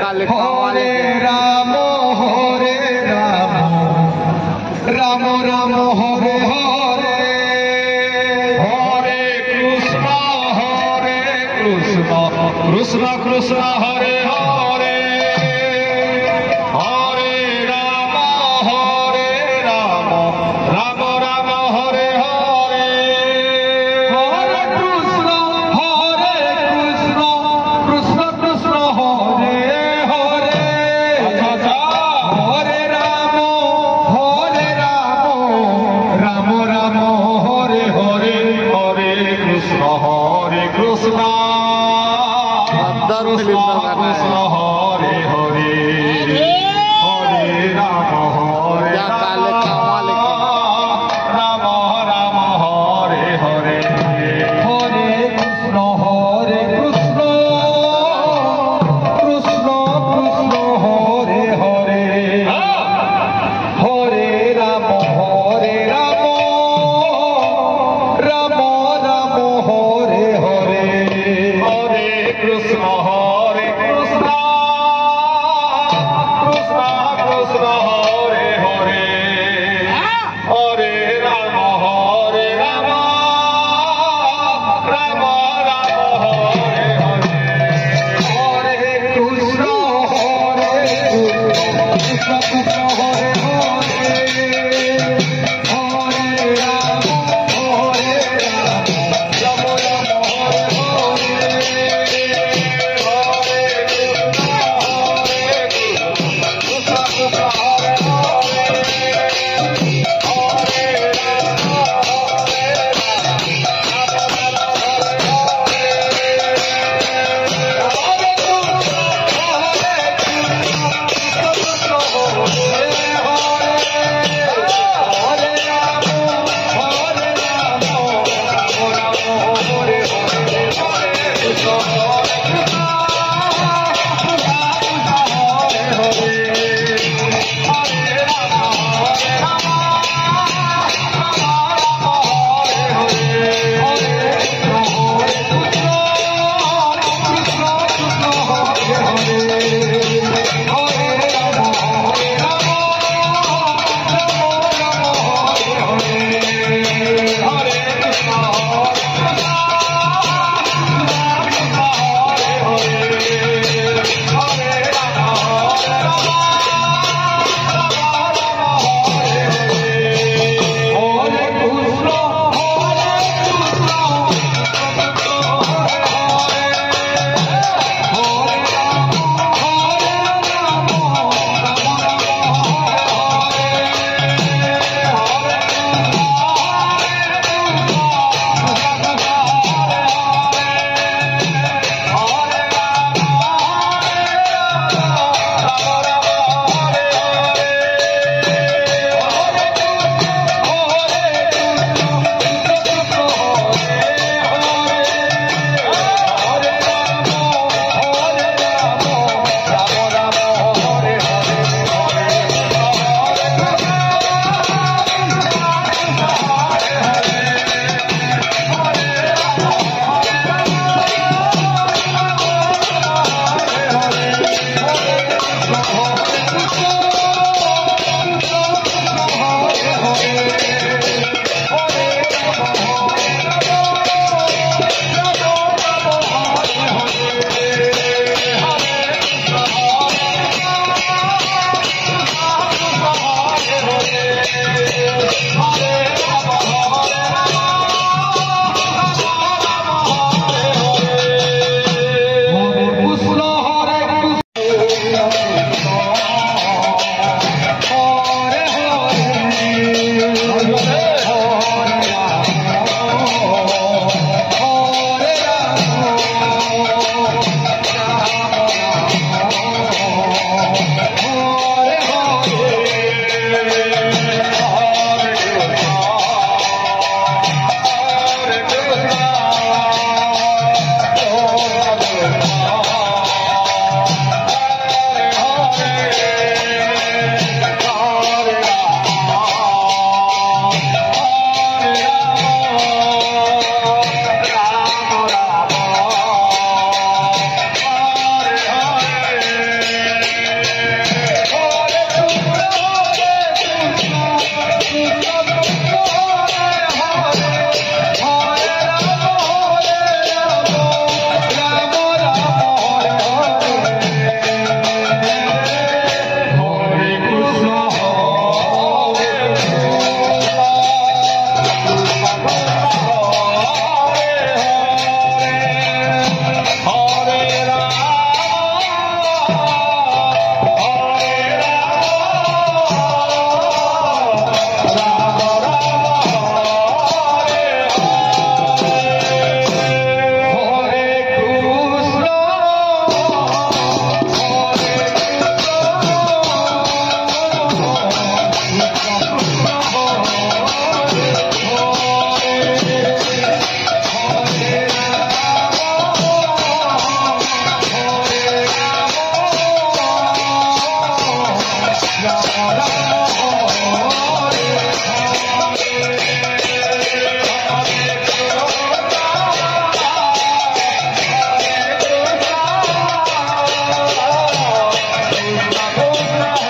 काले हरे राम राम राम हरे हरे हरे कृष्ण कृष्ण कृष्ण हरे हरे हरे राम राम राम हरे हरे हरे कृष्ण कृष्ण कृष्ण हरे हरे हरे राम राम राम हरे हरे हरे कृष्ण कृष्ण कृष्ण हरे हरे हरे राम काले कमाल राम राम हरे हरे हरे कृष्ण कृष्ण कृष्ण हरे हरे हरे राम राम राम हरे हरे हरे कृष्ण कृष्ण कृष्ण हरे हरे हरे राम राम राम हरे हरे हरे कृष्ण कृष्ण कृष्ण हरे हरे हरे राम राम राम हरे हरे हरे कृष्ण कृष्ण हरे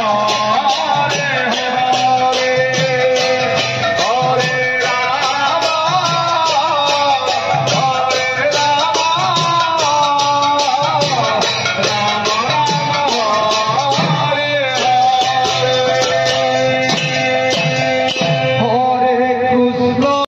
রাম